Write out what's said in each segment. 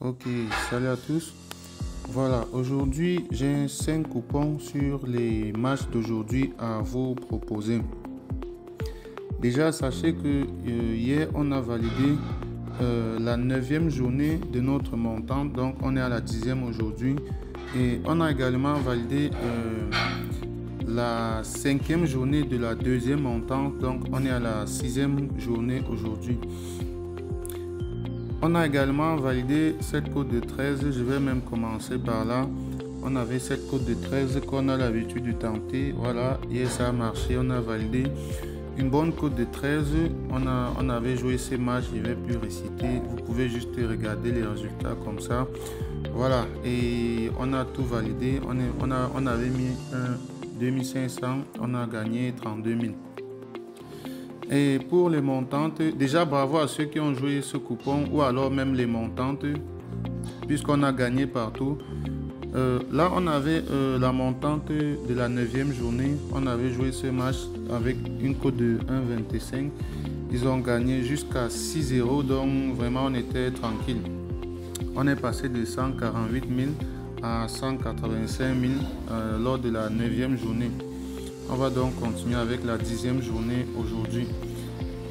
Ok, salut à tous. Voilà, aujourd'hui j'ai 5 coupons sur les matchs d'aujourd'hui à vous proposer. Déjà, sachez que hier on a validé la 9e journée de notre montant, donc on est à la 10e aujourd'hui. Et on a également validé la 5e journée de la 2e montant, donc on est à la 6e journée aujourd'hui. On a également validé cette cote de 13, je vais même commencer par là. On avait cette cote de 13 qu'on a l'habitude de tenter. Voilà, hier ça a marché, on a validé une bonne cote de 13. On avait joué ces matchs, je ne vais plus réciter. Vous pouvez juste regarder les résultats comme ça. Voilà, et on a tout validé. On avait mis un 2500, on a gagné 32 000. Et pour les montantes, déjà bravo à ceux qui ont joué ce coupon ou alors même les montantes, puisqu'on a gagné partout. Là, on avait la montante de la 9e journée. On avait joué ce match avec une cote de 1,25. Ils ont gagné jusqu'à 6-0, donc vraiment on était tranquille. On est passé de 148 000 à 185 000 lors de la 9e journée. On va donc continuer avec la 10e journée aujourd'hui.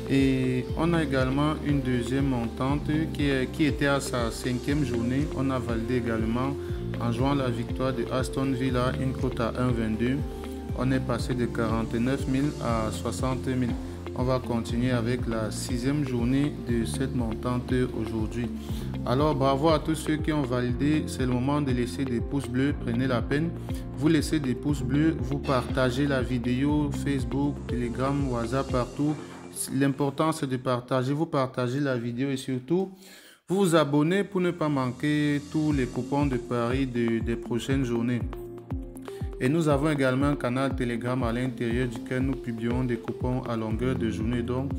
Et on a également une deuxième montante qui était à sa 5e journée. On a validé également en jouant la victoire de Aston Villa, une cote à 1,22. On est passé de 49 000 à 60 000. On va continuer avec la 6e journée de cette montante aujourd'hui. Alors bravo à tous ceux qui ont validé. C'est le moment de laisser des pouces bleus. Prenez la peine. Vous laissez des pouces bleus. Vous partagez la vidéo Facebook, Telegram, WhatsApp, partout. L'important c'est de partager. Vous partagez la vidéo et surtout vous vous abonnez pour ne pas manquer tous les coupons de paris des prochaines journées. Et nous avons également un canal Telegram à l'intérieur duquel nous publions des coupons à longueur de journée. Donc,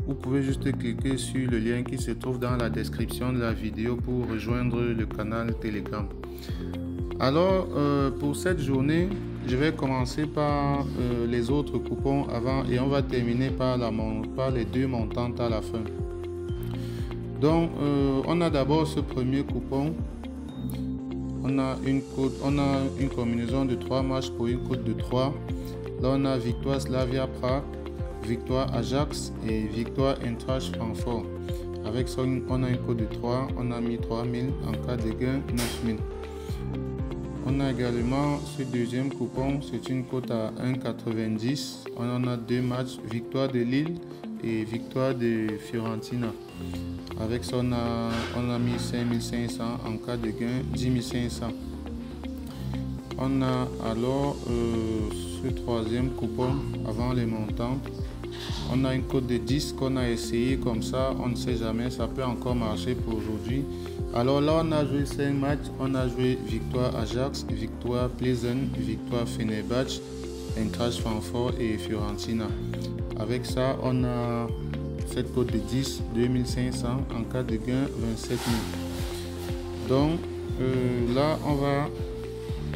vous pouvez juste cliquer sur le lien qui se trouve dans la description de la vidéo pour rejoindre le canal Telegram. Alors, pour cette journée, je vais commencer par les autres coupons avant et on va terminer par les deux montantes à la fin. Donc, on a d'abord ce premier coupon. On a une combinaison de 3 matchs pour une cote de 3. Là, on a victoire Slavia Prague, victoire Ajax et victoire Eintracht Francfort. Avec ça, on a une cote de 3. On a mis 3000 en cas de gain, 9000. On a également ce deuxième coupon, c'est une cote à 1,90. On en a 2 matchs, victoire de Lille et victoire de Fiorentina. Avec ça, on a mis 5500 en cas de gain, 10 500. On a alors ce troisième coupon avant les montants. On a une cote de 10 qu'on a essayé comme ça, on ne sait jamais, ça peut encore marcher pour aujourd'hui. Alors là, on a joué 5 matchs, on a joué victoire Ajax, victoire Pleasant, victoire Fenerbahçe, Eintracht Francfort et Fiorentina. Avec ça, on a cette cote de 10, 2500 en cas de gain, 27 000. Donc là, on va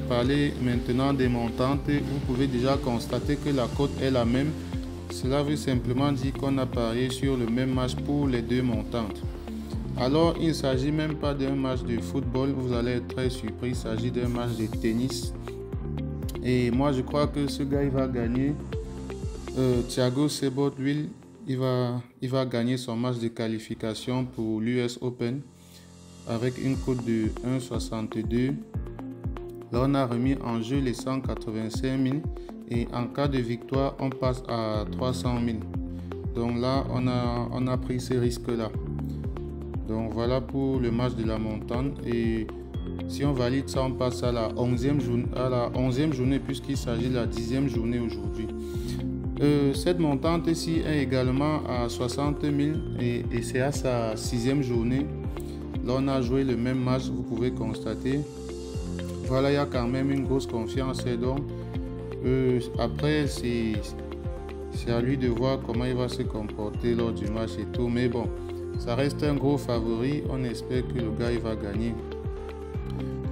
parler maintenant des montantes. Vous pouvez déjà constater que la cote est la même. Cela veut simplement dire qu'on a parié sur le même match pour les deux montantes. Alors, il ne s'agit même pas d'un match de football. Vous allez être très surpris. Il s'agit d'un match de tennis. Et moi, je crois que ce gars, il va gagner. Thiago Seyboth-Wild, il va gagner son match de qualification pour l'US Open avec une cote de 1,62. Là, on a remis en jeu les 185 000 et en cas de victoire, on passe à 300 000. Donc là, on a pris ces risques-là. Donc voilà pour le match de la montagne. Et si on valide ça, on passe à la 11e journée puisqu'il s'agit de la 10e journée aujourd'hui. Cette montante ici est également à 60 000 et c'est à sa 6e journée. Là, on a joué le même match, vous pouvez constater. Voilà, il y a quand même une grosse confiance. Et donc, après, c'est à lui de voir comment il va se comporter lors du match et tout. Mais bon, ça reste un gros favori. On espère que le gars il va gagner.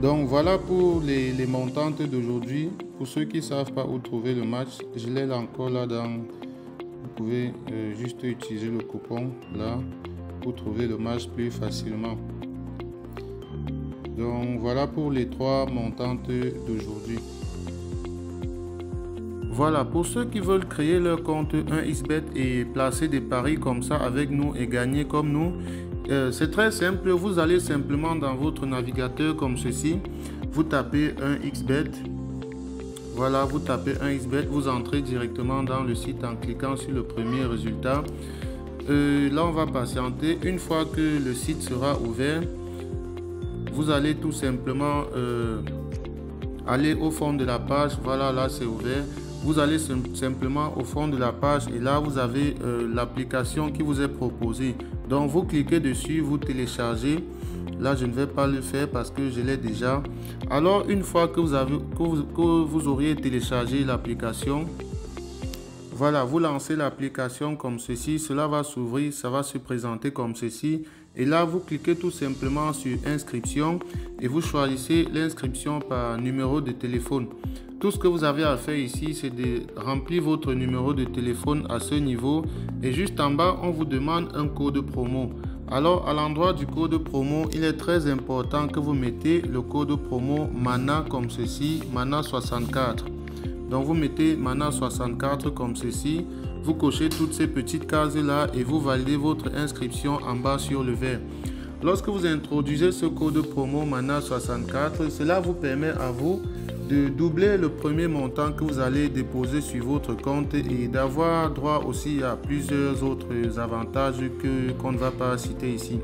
Donc voilà pour les montantes d'aujourd'hui. Pour ceux qui ne savent pas où trouver le match, je l'ai encore là dans. Vous pouvez juste utiliser le coupon là pour trouver le match plus facilement. Donc voilà pour les 3 montantes d'aujourd'hui. Voilà, pour ceux qui veulent créer leur compte 1xBet et placer des paris comme ça avec nous et gagner comme nous, c'est très simple. Vous allez simplement dans votre navigateur comme ceci. Vous tapez 1xBet. Voilà, vous tapez 1xBet. Vous entrez directement dans le site en cliquant sur le premier résultat. Là, on va patienter. Une fois que le site sera ouvert, vous allez tout simplement aller au fond de la page. Voilà, là, c'est ouvert. Vous allez simplement au fond de la page et là vous avez l'application qui vous est proposée. Donc vous cliquez dessus, vous téléchargez. Là je ne vais pas le faire parce que je l'ai déjà. Alors une fois que vous auriez téléchargé l'application, voilà, vous lancez l'application comme ceci. Cela va s'ouvrir, ça va se présenter comme ceci. Et là vous cliquez tout simplement sur inscription et vous choisissez l'inscription par numéro de téléphone. Tout ce que vous avez à faire ici, c'est de remplir votre numéro de téléphone à ce niveau. Et juste en bas, on vous demande un code promo. Alors, à l'endroit du code promo, il est très important que vous mettez le code promo MANA comme ceci, MANA 64. Donc, vous mettez MANA 64 comme ceci. Vous cochez toutes ces petites cases-là et vous validez votre inscription en bas sur le vert. Lorsque vous introduisez ce code promo MANA 64, cela vous permet à vous de doubler le premier montant que vous allez déposer sur votre compte et d'avoir droit aussi à plusieurs autres avantages qu'on ne va pas citer ici.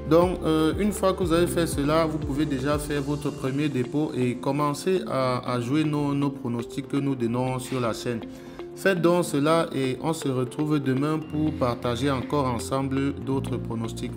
Donc, une fois que vous avez fait cela, vous pouvez déjà faire votre premier dépôt et commencer à jouer nos pronostics que nous donnons sur la chaîne. Faites donc cela et on se retrouve demain pour partager encore ensemble d'autres pronostics.